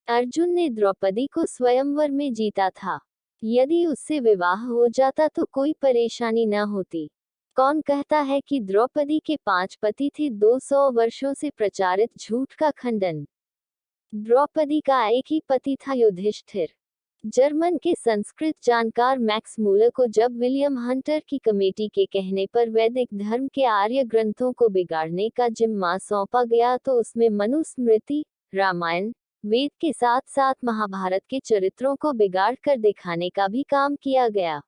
अर्जुन ने द्रौपदी को स्वयंवर में जीता था। यदि उससे विवाह हो जाता तो कोई परेशानी न होती। कौन कहता है कि द्रौपदी के 5 पति थे? 200 वर्षों से प्रचारित झूठ का खंडन। द्रौपदी का एक ही पति था, युधिष्ठिर। जर्मन के संस्कृत जानकार मैक्स मूलर को जब विलियम हंटर की कमेटी के कहने पर वैदिक धर्म के आर्य ग्रंथों को बिगाड़ने का जिम्मा सौंपा गया तो उसमें मनुस्मृति, रामायण, वेद के साथ साथ महाभारत के चरित्रों को बिगाड़ कर दिखाने का भी काम किया गया।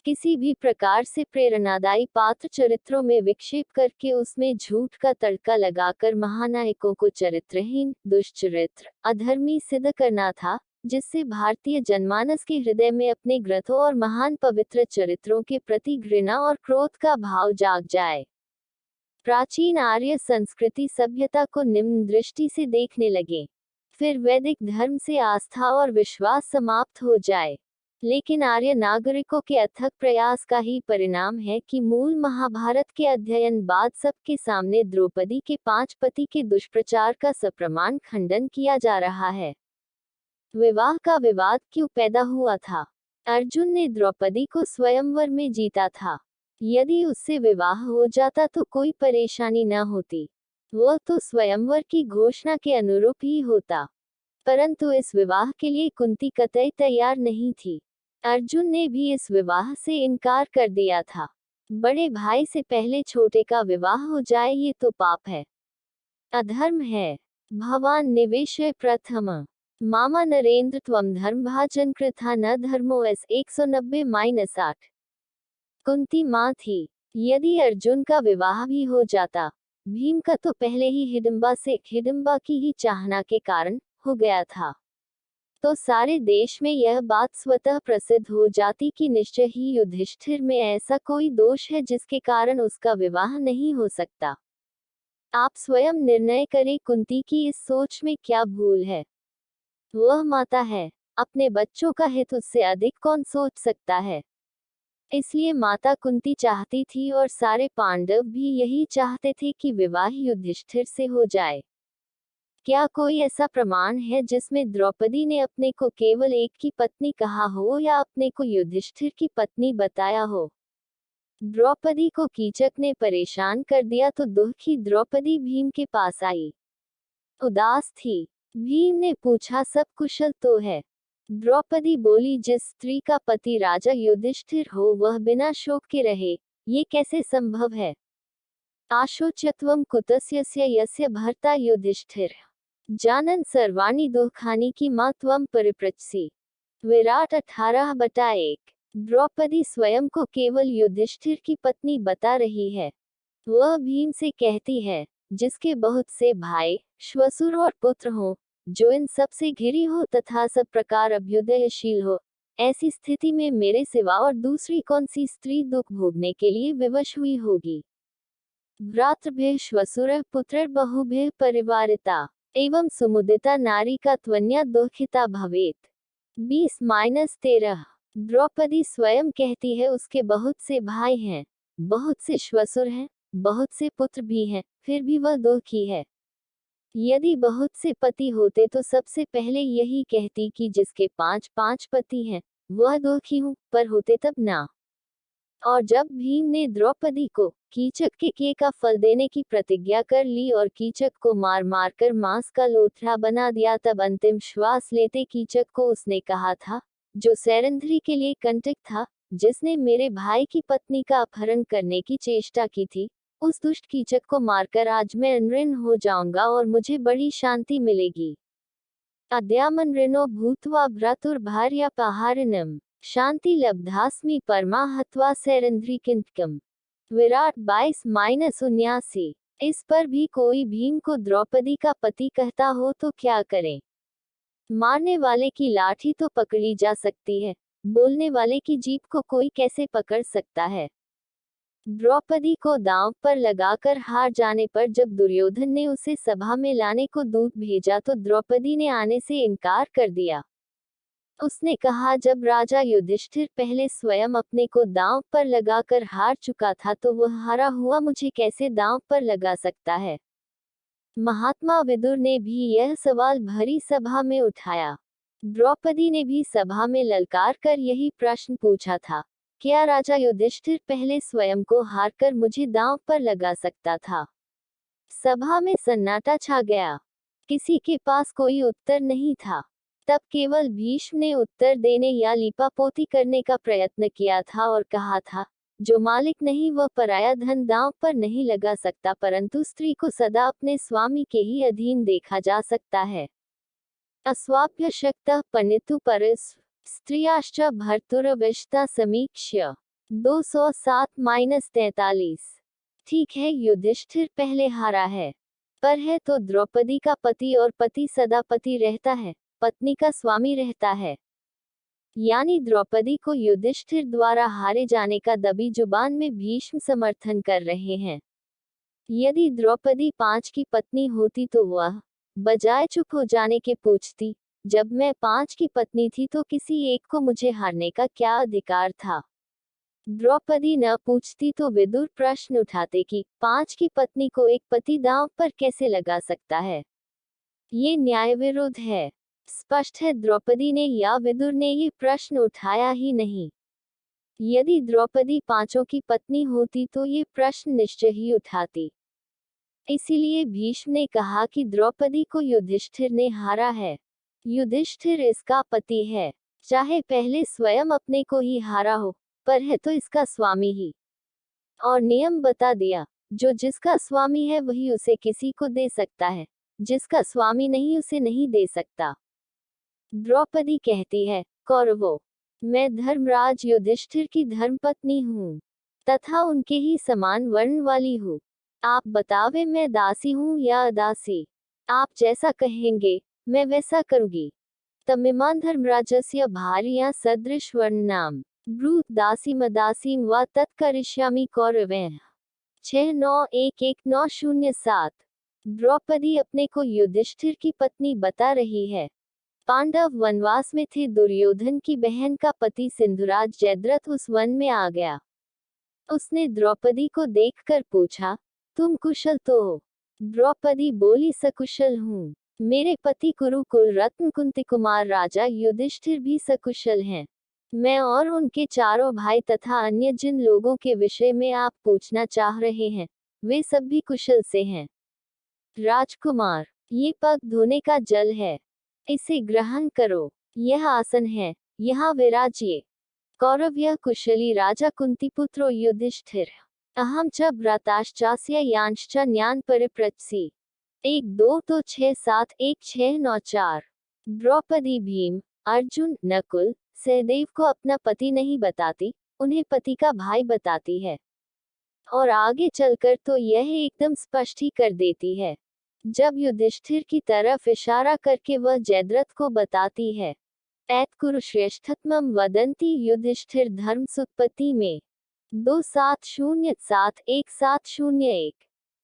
किसी भी प्रकार से प्रेरणादायी पात्र चरित्रों में विक्षेप करके उसमें झूठ का तड़का लगाकर महानायकों को चरित्रहीन, दुष्चरित्र, अधर्मी सिद्ध करना था, जिससे भारतीय जनमानस के हृदय में अपने ग्रंथों और महान पवित्र चरित्रों के प्रति घृणा और क्रोध का भाव जाग जाए। प्राचीन आर्य संस्कृति सभ्यता को निम्न दृष्टि से देखने लगे, फिर वैदिक धर्म से आस्था और विश्वास समाप्त हो जाए। लेकिन आर्य नागरिकों के अथक प्रयास का ही परिणाम है कि मूल महाभारत के अध्ययन बाद सबके सामने द्रौपदी के 5 पति के दुष्प्रचार का सप्रमाण खंडन किया जा रहा है। विवाह का विवाद क्यों पैदा हुआ था? अर्जुन ने द्रौपदी को स्वयंवर में जीता था। यदि उससे विवाह हो जाता तो कोई परेशानी न होती। वह तो स्वयंवर की घोषणा के अनुरूप ही होता। परंतु इस विवाह के लिए कुंती कतई तैयार नहीं थी। अर्जुन ने भी इस विवाह से इनकार कर दिया था। बड़े भाई से पहले छोटे का विवाह हो जाए ये तो पाप है, अधर्म है। भवान निवेशय प्रथम मामा नरेंद्र त्वम धर्मभाजन कृथा न धर्मो एस 190-8। कुंती माँ थी। यदि अर्जुन का विवाह भी हो जाता, भीम का तो पहले ही हिडिंबा की ही चाहना के कारण हो गया था, तो सारे देश में यह बात स्वतः प्रसिद्ध हो जाती कि निश्चय ही युधिष्ठिर में ऐसा कोई दोष है जिसके कारण उसका विवाह नहीं हो सकता। आप स्वयं निर्णय करें, कुंती की इस सोच में क्या भूल है? वह माता है, अपने बच्चों का हित उससे अधिक कौन सोच सकता है? इसलिए माता कुंती चाहती थी और सारे पांडव भी यही चाहते थे कि विवाह युधिष्ठिर से हो जाए। क्या कोई ऐसा प्रमाण है जिसमें द्रौपदी ने अपने को केवल एक की पत्नी कहा हो या अपने को युधिष्ठिर की पत्नी बताया हो? द्रौपदी को कीचक ने परेशान कर दिया तो दुखी द्रौपदी भीम के पास आई। उदास थी। भीम ने पूछा, सब कुशल तो है? द्रौपदी बोली, जिस स्त्री का पति राजा युधिष्ठिर हो वह बिना शोक के रहे, ये कैसे संभव है? आशोच्यत्वम कुतस्य यस्य भर्ता युधिष्ठिर जानन सर्वाणि दुखानि की मां त्वं परिपृच्छसि। विराट 18/1। द्रौपदी स्वयं को केवल युधिष्ठिर की पत्नी बता रही है। वह भीम से कहती है, जिसके बहुत से भाई, श्वशुर और पुत्र हो, जो इन सब से घिरी हो तथा सब प्रकार अभ्युदयशील हो, ऐसी स्थिति में मेरे सिवा और दूसरी कौन सी स्त्री दुख भोगने के लिए विवश हुई होगी? भ्रातृभ्यः श्वशुरः पुत्रः बहुभ्यः परिवारिता एवं सुमुदिता नारी का त्वन्या दुखिता भवेत। 20-13। द्रौपदी स्वयं कहती है उसके बहुत से भाई हैं, बहुत से श्वशुर हैं, बहुत से पुत्र भी हैं, फिर भी वह दुखी है। यदि बहुत से पति होते तो सबसे पहले यही कहती कि जिसके 5-5 पति हैं, वह दुखी हूं, पर होते तब ना। और जब भीम ने द्रौपदी को कीचक के का फल देने की प्रतिज्ञा कर ली और कीचक को मार मार कर मांस का लोथड़ा बना दिया, तब अंतिम श्वास लेते कीचक को उसने कहा था, जो सैरंध्री के लिए कंटक था, जिसने मेरे भाई की पत्नी का अपहरण करने की चेष्टा की थी, उस दुष्ट कीचक को मारकर आज मैं अनऋण हो जाऊंगा और मुझे बड़ी शांति मिलेगी। अद्यामनृणो भूत्वा भ्रातुर्भार्यापहारिणम् शांति लब्धास्मि परमा हत्वा सैरंध्रीकिंतकम्। विराट 22-79। इस पर भी कोई भीम को द्रौपदी का पति कहता हो तो क्या करें? मारने वाले की लाठी तो पकड़ी जा सकती है, बोलने वाले की जीभ को कोई कैसे पकड़ सकता है? द्रौपदी को दांव पर लगाकर हार जाने पर जब दुर्योधन ने उसे सभा में लाने को दूत भेजा तो द्रौपदी ने आने से इनकार कर दिया। उसने कहा, जब राजा युधिष्ठिर पहले स्वयं अपने को दांव पर लगाकर हार चुका था तो वह हारा हुआ मुझे कैसे दांव पर लगा सकता है? महात्मा विदुर ने भी यह सवाल भरी सभा में उठाया। द्रौपदी ने भी सभा में ललकार कर यही प्रश्न पूछा था, क्या राजा युधिष्ठिर पहले स्वयं को हारकर मुझे दांव पर लगा सकता था? सभा में सन्नाटा छा गया। किसी के पास कोई उत्तर नहीं था। तब केवल भीष्म ने उत्तर देने या लीपापोती करने का प्रयत्न किया था और कहा था, जो मालिक नहीं वह पराया धन दांव पर नहीं लगा सकता, परंतु स्त्री को सदा अपने स्वामी के ही अधीन देखा जा सकता है। अस्वाप्य शक्तः पनितु परस स्त्रियाश्च भर्तुरविष्टा समीक्ष्य 207-43। ठीक है, युधिष्ठिर पहले हारा है, पर है तो द्रौपदी का पति, और पति सदा पति रहता है, पत्नी का स्वामी रहता है। यानी द्रौपदी को युधिष्ठिर द्वारा हारे जाने का दबी जुबान में भीष्म समर्थन कर रहे हैं। यदि द्रौपदी 5 की पत्नी होती तो वह बजाय चुप हो जाने के पूछती, जब मैं 5 की पत्नी थी तो किसी एक को मुझे हारने का क्या अधिकार था? द्रौपदी न पूछती तो विदुर प्रश्न उठाते कि 5 की पत्नी को एक पति दांव पर कैसे लगा सकता है? ये न्याय विरुद्ध है। स्पष्ट है द्रौपदी ने या विदुर ने ये प्रश्न उठाया ही नहीं। यदि द्रौपदी 5 की पत्नी होती तो ये प्रश्न निश्चय ही उठाती। इसीलिए भीष्म ने कहा कि द्रौपदी को युधिष्ठिर ने हारा है। युधिष्ठिर इसका पति है, चाहे पहले स्वयं अपने को ही हारा हो, पर है तो इसका स्वामी ही। और नियम बता दिया, जो जिसका स्वामी है वही उसे किसी को दे सकता है, जिसका स्वामी नहीं उसे नहीं दे सकता। द्रौपदी कहती है, कौरवों, मैं धर्मराज युधिष्ठिर की धर्मपत्नी हूँ, तथा उनके ही समान वर्ण वाली हूँ। आप बतावे मैं दासी हूँ या अदासी? आप जैसा कहेंगे मैं वैसा करूँगी। तमिमान् धर्मराजस्य भार्या सदृश वर्णनाम ब्रूत दासीमदासीं वा तत्करिष्यामि कौरवैः। 6911-907। द्रौपदी अपने को युधिष्ठिर की पत्नी बता रही है। पांडव वनवास में थे। दुर्योधन की बहन का पति सिंधुराज जयद्रथ उस वन में आ गया। उसने द्रौपदी को देखकर पूछा, तुम कुशल तो हो? द्रौपदी बोली, सकुशल हूँ। मेरे पति कुरुकुल रत्न कुंती कुमार राजा युधिष्ठिर भी सकुशल हैं। मैं और उनके चारों भाई तथा अन्य जिन लोगों के विषय में आप पूछना चाह रहे हैं, वे सब भी कुशल से हैं। राजकुमार, ये पग धोने का जल है, इसे ग्रहण करो। यह आसन है, यहाँ विराजिए। कौरव, यह कुशली राजा कुंतीपुत्रो युधिष्ठिर। अहम च भ्राताश्चास्य यांश्च न्यान परिप्रच्छि। 1-2 तो 6-7-1-6-9-4। द्रौपदी भीम, अर्जुन, नकुल, सहदेव को अपना पति नहीं बताती, उन्हें पति का भाई बताती है। और आगे चलकर तो यह एकदम स्पष्ट ही कर देती है। जब युधिष्ठिर की तरफ इशारा करके वह जयद्रथ को बताती है, ऐत कुरुश्रेष्ठत्वम वदंती युधिष्ठिर धर्म सुत्पत्ति में 2707-1701।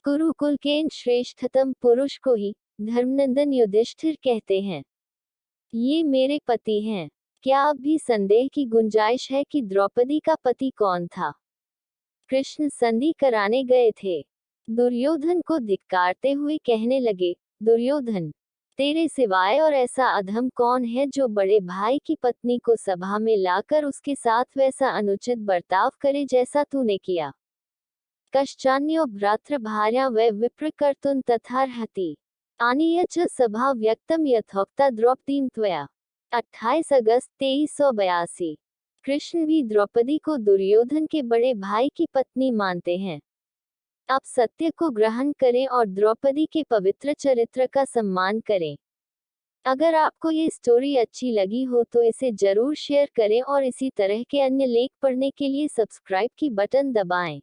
कुरुकुल के इन श्रेष्ठतम पुरुष को ही धर्मनंदन युधिष्ठिर कहते हैं। ये मेरे पति हैं। क्या अब भी संदेह की गुंजाइश है कि द्रौपदी का पति कौन था? कृष्ण संधि कराने गए थे। दुर्योधन को धिक्कारते हुए कहने लगे, दुर्योधन, तेरे सिवाय और ऐसा अधम कौन है जो बड़े भाई की पत्नी को सभा में लाकर उसके साथ वैसा अनुचित बर्ताव करे जैसा तूने किया? कश्चान्यो भ्रातृभार्या वै विप्रकर्तुं तथार्हति। आनीय च सभा व्यक्तम यथोक्ता द्रौपदीं त्वया। 28 अगस्त 2382। कृष्ण भी द्रौपदी को दुर्योधन के बड़े भाई की पत्नी मानते हैं। आप सत्य को ग्रहण करें और द्रौपदी के पवित्र चरित्र का सम्मान करें। अगर आपको ये स्टोरी अच्छी लगी हो तो इसे जरूर शेयर करें और इसी तरह के अन्य लेख पढ़ने के लिए सब्सक्राइब की बटन दबाएं।